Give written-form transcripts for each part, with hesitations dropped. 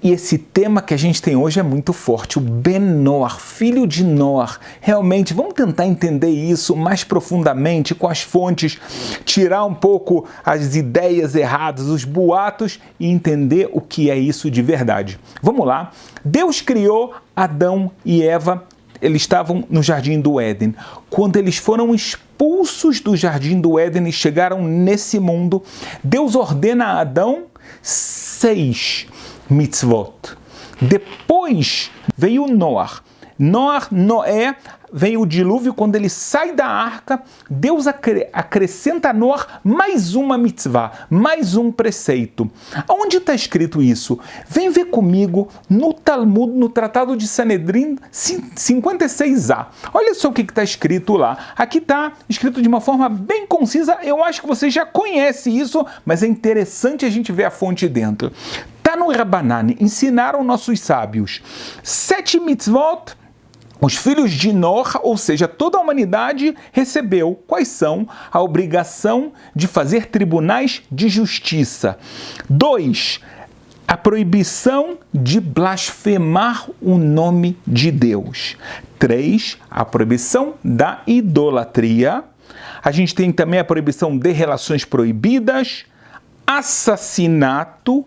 E esse tema que a gente tem hoje é muito forte, o Ben-Noach, filho de Noach. Realmente, vamos tentar entender isso mais profundamente com as fontes, tirar um pouco as ideias erradas, os boatos e entender o que é isso de verdade. Vamos lá. Deus criou Adão e Eva, eles estavam no Jardim do Éden. Quando eles foram expulsos do Jardim do Éden e chegaram nesse mundo, Deus ordena a Adão 6 mitzvot. Depois veio Noé, veio o dilúvio. Quando ele sai da arca, Deus acrescenta a Noé mais uma mitzvah, mais um preceito. Onde está escrito isso? Vem ver comigo no Talmud, no Tratado de Sanedrim 56a. Olha só o que está escrito lá. Aqui está escrito de uma forma bem concisa. Eu acho que você já conhece isso, mas é interessante a gente ver a fonte dentro. Está no Rabanan, ensinaram nossos sábios 7 mitzvot. Os filhos de Noach, ou seja, toda a humanidade, recebeu. Quais são? A obrigação de fazer tribunais de justiça. 2. A proibição de blasfemar o nome de Deus. 3. A proibição da idolatria. A gente tem também a proibição de relações proibidas, assassinato,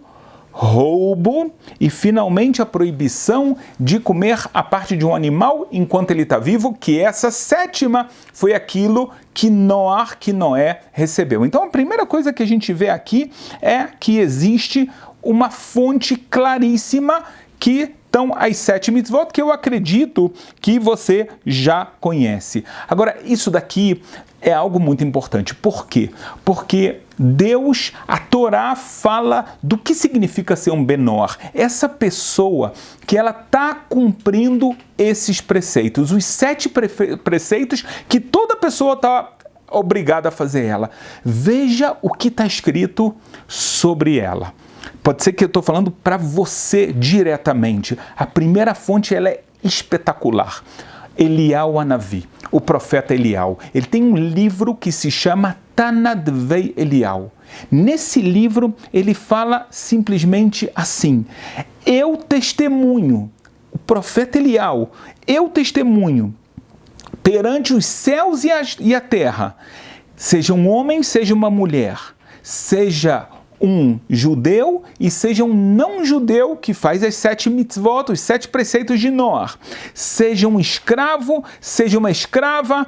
roubo e, finalmente, a proibição de comer a parte de um animal enquanto ele está vivo, que essa 7ª foi aquilo que Noé recebeu. Então, a primeira coisa que a gente vê aqui é que existe uma fonte claríssima que estão as 7 mitzvot, que eu acredito que você já conhece. Agora, isso daqui é algo muito importante. Por quê? Porque Deus, a Torá, fala do que significa ser um Ben-Noach. Essa pessoa que ela está cumprindo esses preceitos, os 7 preceitos que toda pessoa está obrigada a fazer ela. Veja o que está escrito sobre ela. Pode ser que eu estou falando para você diretamente. A primeira fonte ela é espetacular. Eliyahu Hanavi, o profeta Eliyahu. Ele tem um livro que se chama Tanadvei Eliyahu. Nesse livro ele fala simplesmente assim: eu testemunho, o profeta Eliyahu, eu testemunho perante os céus e a terra, seja um homem, seja uma mulher, seja um judeu e seja um não judeu que faz as 7 mitzvot, os 7 preceitos de Noach, seja um escravo, seja uma escrava,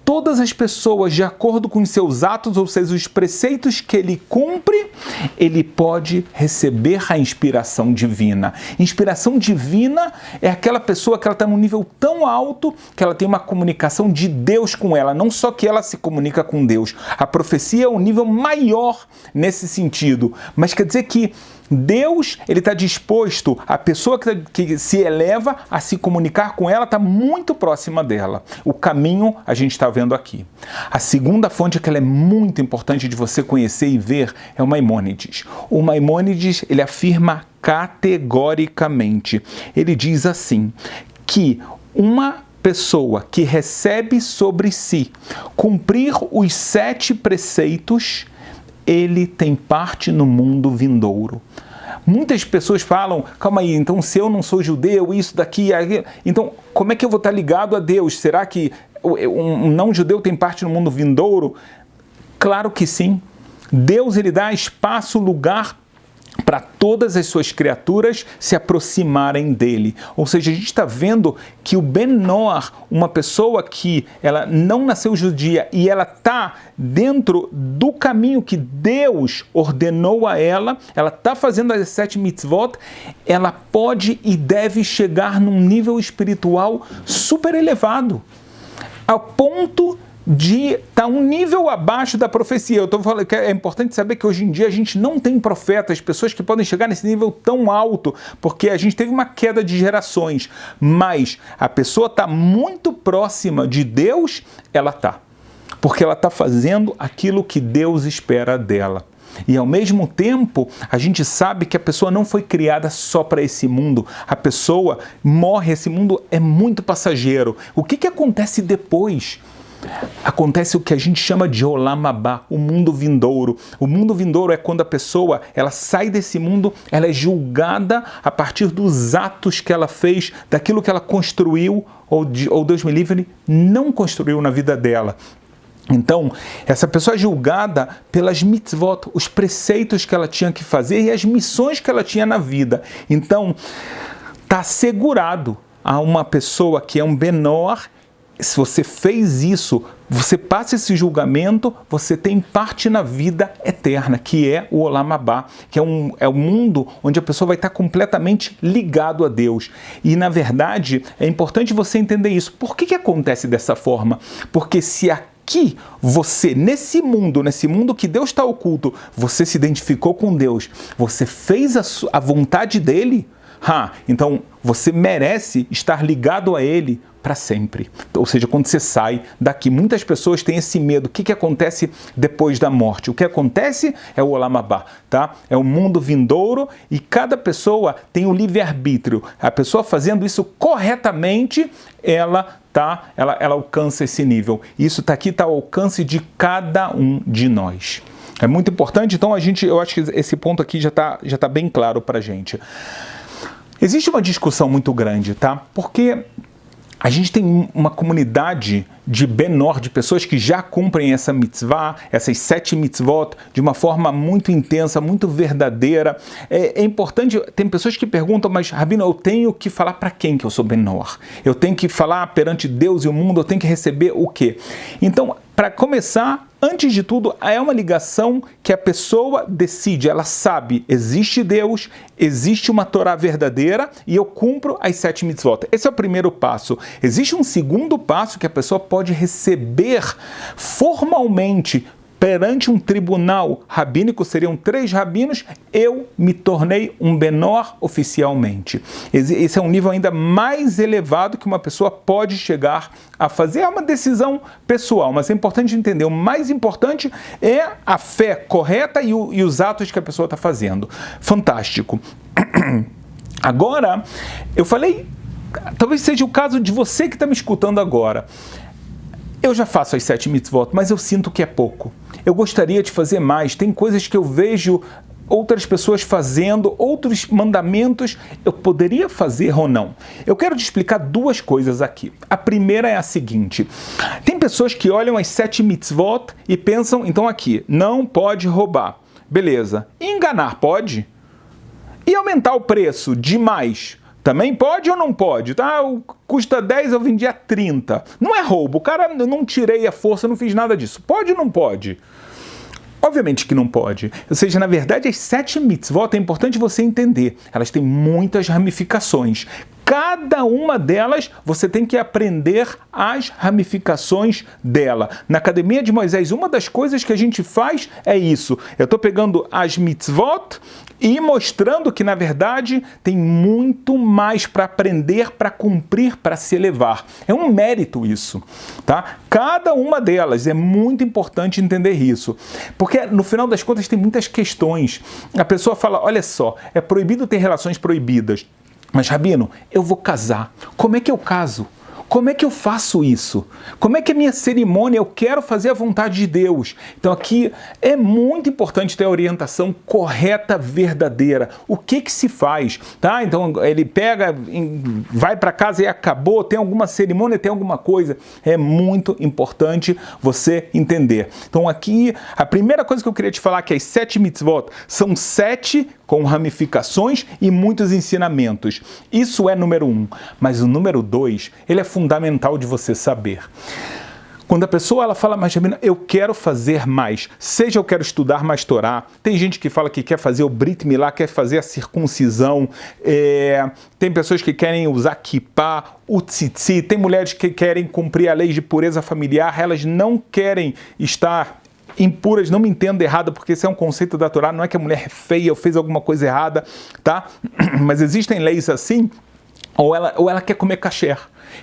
todas as pessoas, de acordo com os seus atos, ou seja, os preceitos que ele cumpre, ele pode receber a inspiração divina. Inspiração divina é aquela pessoa que ela está num nível tão alto que ela tem uma comunicação de Deus com ela, não só que ela se comunica com Deus. A profecia é um nível maior nesse sentido, mas quer dizer que Deus, ele está disposto, a pessoa que se eleva a se comunicar com ela está muito próxima dela. O caminho a gente está vendo aqui. A segunda fonte que ela é muito importante de você conhecer e ver é o Maimônides. O Maimônides, ele afirma categoricamente, ele diz assim, que uma pessoa que recebe sobre si cumprir os 7 preceitos, ele tem parte no mundo vindouro. Muitas pessoas falam, calma aí, então se eu não sou judeu, isso daqui, aquilo, então como é que eu vou estar ligado a Deus? Será que um não judeu tem parte no mundo vindouro? Claro que sim. Deus, ele dá espaço, lugar para todas as suas criaturas se aproximarem dele. Ou seja, a gente está vendo que o Ben-Noach, uma pessoa que ela não nasceu judia e ela está dentro do caminho que Deus ordenou a ela está fazendo as 7 mitzvot, ela pode e deve chegar num nível espiritual super elevado, ao ponto de estar um nível abaixo da profecia. Eu estou falando que é importante saber que hoje em dia a gente não tem profetas, pessoas que podem chegar nesse nível tão alto, porque a gente teve uma queda de gerações, mas a pessoa está muito próxima de Deus, ela está, porque ela está fazendo aquilo que Deus espera dela. E ao mesmo tempo, a gente sabe que a pessoa não foi criada só para esse mundo. A pessoa morre, esse mundo é muito passageiro. O que acontece depois? acontece o que a gente chama de Olam Haba, o mundo vindouro. O mundo vindouro é quando a pessoa ela sai desse mundo, ela é julgada a partir dos atos que ela fez, daquilo que ela construiu, ou Deus me livre, não construiu na vida dela. Então, essa pessoa é julgada pelas mitzvot, os preceitos que ela tinha que fazer e as missões que ela tinha na vida. Então, está assegurado a uma pessoa que é um benor, se você fez isso, você passa esse julgamento, você tem parte na vida eterna, que é o Olam Haba, que é o mundo onde a pessoa vai estar completamente ligado a Deus. E, na verdade, é importante você entender isso. Por que acontece dessa forma? Porque se aqui você, nesse mundo que Deus está oculto, você se identificou com Deus, você fez a vontade dele, então você merece estar ligado a ele para sempre. Ou seja, quando você sai daqui, muitas pessoas têm esse medo. O que acontece depois da morte? O que acontece é o Olam Haba, tá? É o mundo vindouro e cada pessoa tem o livre-arbítrio. A pessoa fazendo isso corretamente, ela alcança esse nível. Isso aqui está ao alcance de cada um de nós. É muito importante, então eu acho que esse ponto aqui já tá bem claro para a gente. Existe uma discussão muito grande, tá? Porque a gente tem uma comunidade de benor, de pessoas que já cumprem essa mitzvah, essas 7 mitzvot, de uma forma muito intensa, muito verdadeira. É importante, tem pessoas que perguntam, mas Rabino, eu tenho que falar para quem que eu sou benor? Eu tenho que falar perante Deus e o mundo, eu tenho que receber o quê? Então, para começar, antes de tudo, é uma ligação que a pessoa decide, ela sabe, existe Deus, existe uma Torá verdadeira e eu cumpro as 7 mitzvot. Esse é o primeiro passo. Existe um segundo passo que a pessoa pode receber formalmente perante um tribunal rabínico, seriam 3 rabinos, eu me tornei um benor oficialmente. Esse é um nível ainda mais elevado que uma pessoa pode chegar a fazer. É uma decisão pessoal, mas é importante entender. O mais importante é a fé correta e os atos que a pessoa está fazendo. Fantástico. Agora, eu falei, talvez seja o caso de você que está me escutando agora. Eu já faço as 7 mitzvot, mas eu sinto que é pouco. Eu gostaria de fazer mais. Tem coisas que eu vejo outras pessoas fazendo, outros mandamentos, eu poderia fazer ou não. Eu quero te explicar 2 coisas aqui. A primeira é a seguinte. Tem pessoas que olham as 7 mitzvot e pensam, então aqui, não pode roubar. Beleza. Enganar pode? E aumentar o preço demais? Também pode ou não pode? Tá? Custa 10, eu vendi a 30. Não é roubo. O cara, eu não tirei a força, não fiz nada disso. Pode ou não pode? Obviamente que não pode. Ou seja, na verdade, as 7 mitzvot é importante você entender. Elas têm muitas ramificações. Cada uma delas, você tem que aprender as ramificações dela. Na Academia de Moisés, uma das coisas que a gente faz é isso. Eu estou pegando as mitzvot e mostrando que, na verdade, tem muito mais para aprender, para cumprir, para se elevar. É um mérito isso, tá? Cada uma delas, é muito importante entender isso. Porque, no final das contas, tem muitas questões. A pessoa fala, olha só, é proibido ter relações proibidas. Mas, Rabino, eu vou casar. Como é que eu caso? Como é que eu faço isso? Como é que é a minha cerimônia? Eu quero fazer a vontade de Deus. Então aqui é muito importante ter a orientação correta, verdadeira. O que se faz? Tá? Então ele pega, vai para casa e acabou, tem alguma cerimônia, tem alguma coisa. É muito importante você entender. Então aqui, a primeira coisa que eu queria te falar é que as 7 mitzvot são 7 com ramificações e muitos ensinamentos. Isso é número 1. Mas o número 2, ele é fundamental de você saber. Quando a pessoa ela fala, mas Rabino, eu quero fazer mais, seja eu quero estudar mais Torá, tem gente que fala que quer fazer o Brit Milá, quer fazer a circuncisão, tem pessoas que querem usar kippá, o tzitzi, tem mulheres que querem cumprir a lei de pureza familiar, elas não querem estar impuras, não me entenda errado, porque esse é um conceito da Torá, não é que a mulher é feia ou fez alguma coisa errada, tá? Mas existem leis assim. ou ela quer comer kasher.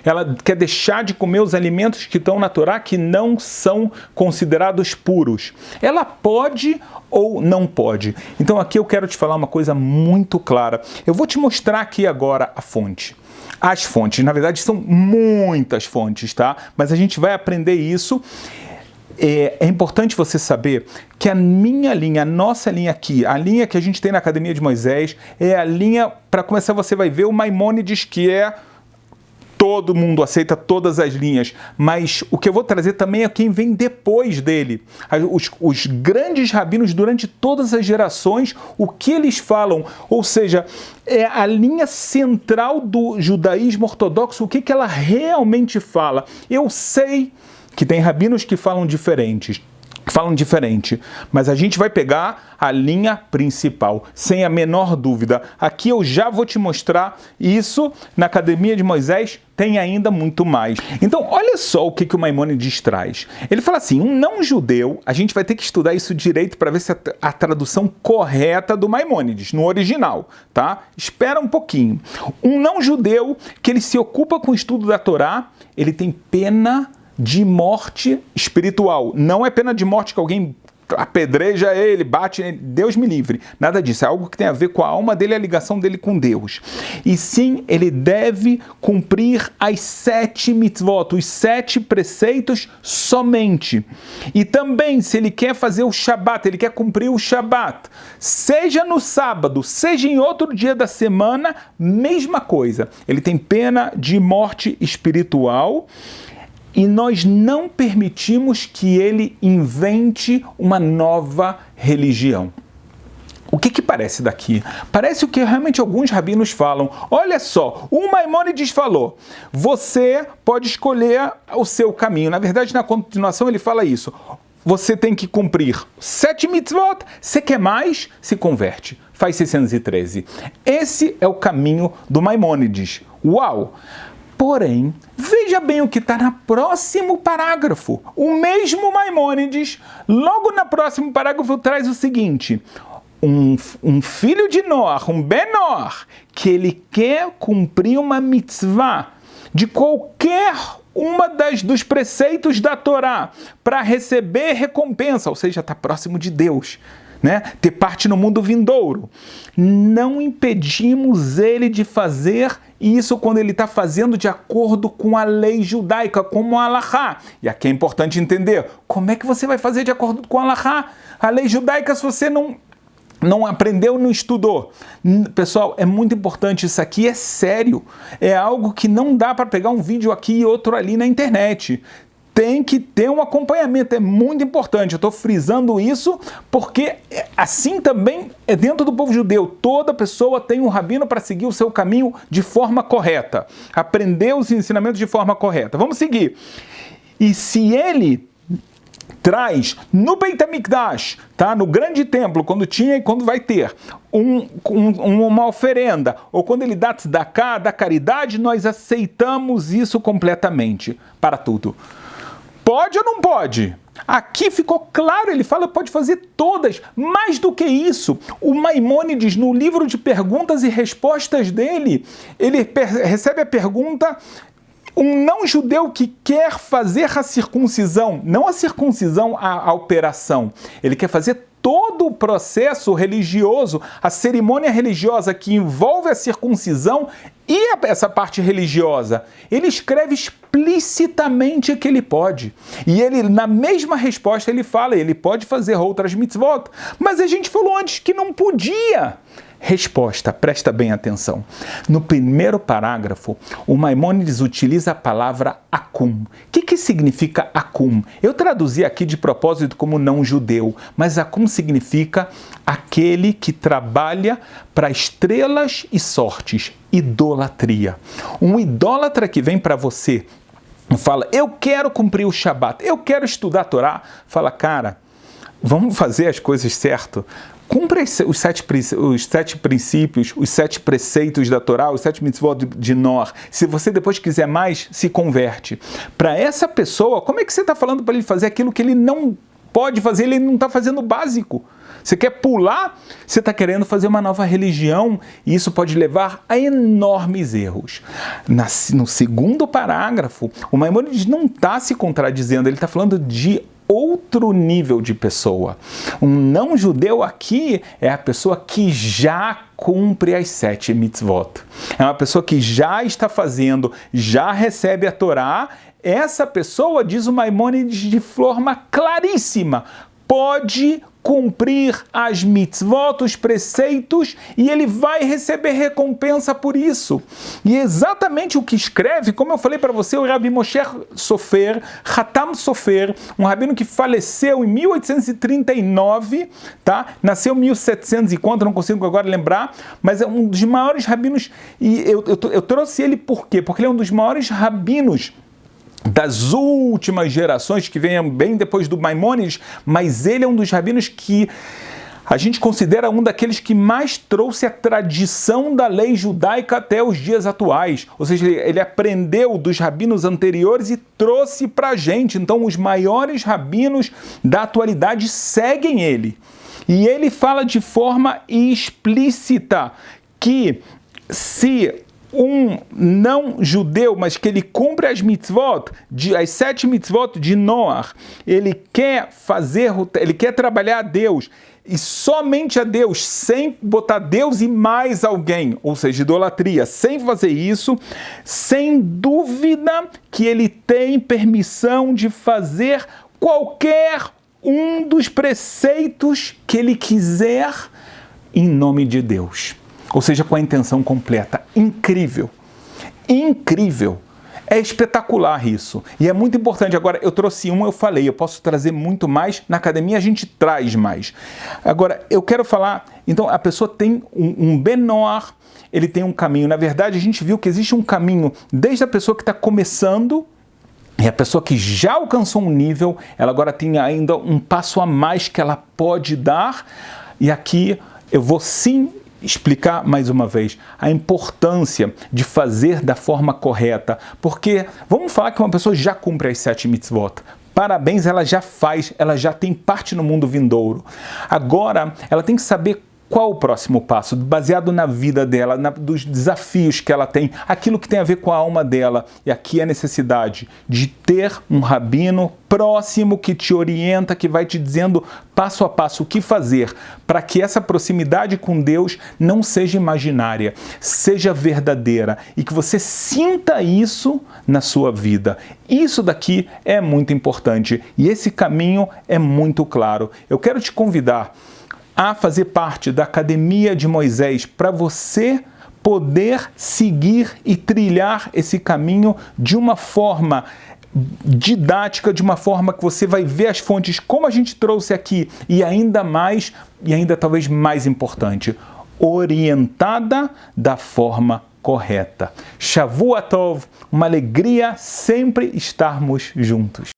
Ela quer deixar de comer os alimentos que estão na Torá que não são considerados puros. Ela pode ou não pode? Então aqui eu quero te falar uma coisa muito clara. Eu vou te mostrar aqui agora a fonte. As fontes, na verdade, são muitas fontes, tá? Mas a gente vai aprender isso. É importante você saber que a minha linha, a nossa linha aqui, a linha que a gente tem na Academia de Moisés, é a linha, para começar você vai ver o Maimônides, que é todo mundo aceita todas as linhas, mas o que eu vou trazer também é quem vem depois dele. Os grandes rabinos durante todas as gerações, o que eles falam, ou seja, é a linha central do judaísmo ortodoxo, o que ela realmente fala. Eu sei que tem rabinos que falam diferente, mas a gente vai pegar a linha principal, sem a menor dúvida. Aqui eu já vou te mostrar isso, na Academia de Moisés tem ainda muito mais. Então, olha só o que o Maimônides traz. Ele fala assim, um não-judeu, a gente vai ter que estudar isso direito para ver se a tradução correta do Maimônides, no original, tá? Espera um pouquinho. Um não-judeu que ele se ocupa com o estudo da Torá, ele tem pena de morte espiritual. Não é pena de morte que alguém apedreja ele, bate nele. Deus me livre. Nada disso. É algo que tem a ver com a alma dele, a ligação dele com Deus. E sim, ele deve cumprir as 7 mitzvot, os 7 preceitos somente. E também, se ele quer fazer o Shabat, ele quer cumprir o Shabat, seja no sábado, seja em outro dia da semana, mesma coisa. Ele tem pena de morte espiritual. E nós não permitimos que ele invente uma nova religião. O que parece daqui? Parece o que realmente alguns rabinos falam. Olha só, o Maimônides falou, você pode escolher o seu caminho. Na verdade, na continuação ele fala isso. Você tem que cumprir 7 mitzvot, você quer mais, se converte. Faz 613. Esse é o caminho do Maimônides. Uau! Porém, veja bem o que está no próximo parágrafo. O mesmo Maimônides, logo no próximo parágrafo, traz o seguinte: um filho de Noach, um Benor, que ele quer cumprir uma mitzvah de qualquer uma dos preceitos da Torá para receber recompensa, ou seja, está próximo de Deus. Né? Ter parte no mundo vindouro. Não impedimos ele de fazer isso quando ele está fazendo de acordo com a lei judaica, como a Halachá. E aqui é importante entender, como é que você vai fazer de acordo com a Halachá? A lei judaica, se você não aprendeu, não estudou. Pessoal, é muito importante, isso aqui é sério. É algo que não dá para pegar um vídeo aqui e outro ali na internet. Tem que ter um acompanhamento, é muito importante. Eu estou frisando isso porque assim também é dentro do povo judeu. Toda pessoa tem um rabino para seguir o seu caminho de forma correta. Aprender os ensinamentos de forma correta. Vamos seguir. E se ele traz no Beit HaMikdash, tá? No grande templo, quando tinha e quando vai ter uma oferenda, ou quando ele dá tzedakah, dá caridade, nós aceitamos isso completamente para tudo. Pode ou não pode? Aqui ficou claro, ele fala que pode fazer todas. Mais do que isso, o Maimônides, no livro de perguntas e respostas dele, ele recebe a pergunta, um não-judeu que quer fazer a circuncisão, não a circuncisão, a operação, ele quer fazer todo o processo religioso, a cerimônia religiosa que envolve a circuncisão e essa parte religiosa. Ele escreve explicitamente que ele pode. E ele, na mesma resposta, ele fala, ele pode fazer outras mitzvot. Mas a gente falou antes que não podia. Resposta, presta bem atenção. No primeiro parágrafo, o Maimônides utiliza a palavra akum. O que significa akum? Eu traduzi aqui de propósito como não judeu, mas akum significa aquele que trabalha para estrelas e sortes, idolatria. Um idólatra que vem para você e fala, eu quero cumprir o Shabat, eu quero estudar a Torá, fala, cara, vamos fazer as coisas certo. Cumpra os 7 princípios, os 7 preceitos da Torá, os 7 mitzvot de Noach. Se você depois quiser mais, se converte. Para essa pessoa, como é que você está falando para ele fazer aquilo que ele não pode fazer? Ele não está fazendo o básico. Você quer pular? Você está querendo fazer uma nova religião e isso pode levar a enormes erros. No segundo parágrafo, o Maimônides não está se contradizendo, ele está falando de outro nível de pessoa. Um não-judeu aqui é a pessoa que já cumpre as 7 mitzvot. É uma pessoa que já está fazendo, já recebe a Torá. Essa pessoa, diz o Maimônides de forma claríssima, pode cumprir as mitzvot, os preceitos, e ele vai receber recompensa por isso. E exatamente o que escreve, como eu falei para você, o Rabi Moshe Sofer, Hatam Sofer, um rabino que faleceu em 1839, tá? Nasceu em 1700 e quanto, não consigo agora lembrar, mas é um dos maiores rabinos, e eu trouxe ele por quê? Porque ele é um dos maiores rabinos das últimas gerações, que vem bem depois do Maimônides, mas ele é um dos rabinos que a gente considera um daqueles que mais trouxe a tradição da lei judaica até os dias atuais. Ou seja, ele aprendeu dos rabinos anteriores e trouxe para a gente. Então, os maiores rabinos da atualidade seguem ele. E ele fala de forma explícita que se um não-judeu, mas que ele cumpre as mitzvot, as 7 mitzvot de Noach, ele quer trabalhar a Deus, e somente a Deus, sem botar Deus e mais alguém, ou seja, idolatria, sem fazer isso, sem dúvida que ele tem permissão de fazer qualquer um dos preceitos que ele quiser em nome de Deus. Ou seja, com a intenção completa. Incrível. Incrível. É espetacular isso. E é muito importante. Agora, eu trouxe eu falei, eu posso trazer muito mais. Na academia a gente traz mais. Agora, eu quero falar, então a pessoa tem um Ben-Noach, ele tem um caminho. Na verdade, a gente viu que existe um caminho desde a pessoa que está começando, e a pessoa que já alcançou um nível, ela agora tem ainda um passo a mais que ela pode dar. E aqui eu vou sim explicar mais uma vez a importância de fazer da forma correta, porque vamos falar que uma pessoa já cumpre as 7 mitzvot. Parabéns, ela já faz, ela já tem parte no mundo vindouro. Agora, ela tem que saber qual o próximo passo, baseado na vida dela, dos desafios que ela tem, aquilo que tem a ver com a alma dela. E aqui a necessidade de ter um rabino próximo que te orienta, que vai te dizendo passo a passo o que fazer, para que essa proximidade com Deus não seja imaginária, seja verdadeira e que você sinta isso na sua vida. Isso daqui é muito importante e esse caminho é muito claro. Eu quero te convidar a fazer parte da Academia de Moisés para você poder seguir e trilhar esse caminho de uma forma didática, de uma forma que você vai ver as fontes como a gente trouxe aqui e ainda mais, e ainda talvez mais importante, orientada da forma correta. Shavua Tov, uma alegria sempre estarmos juntos.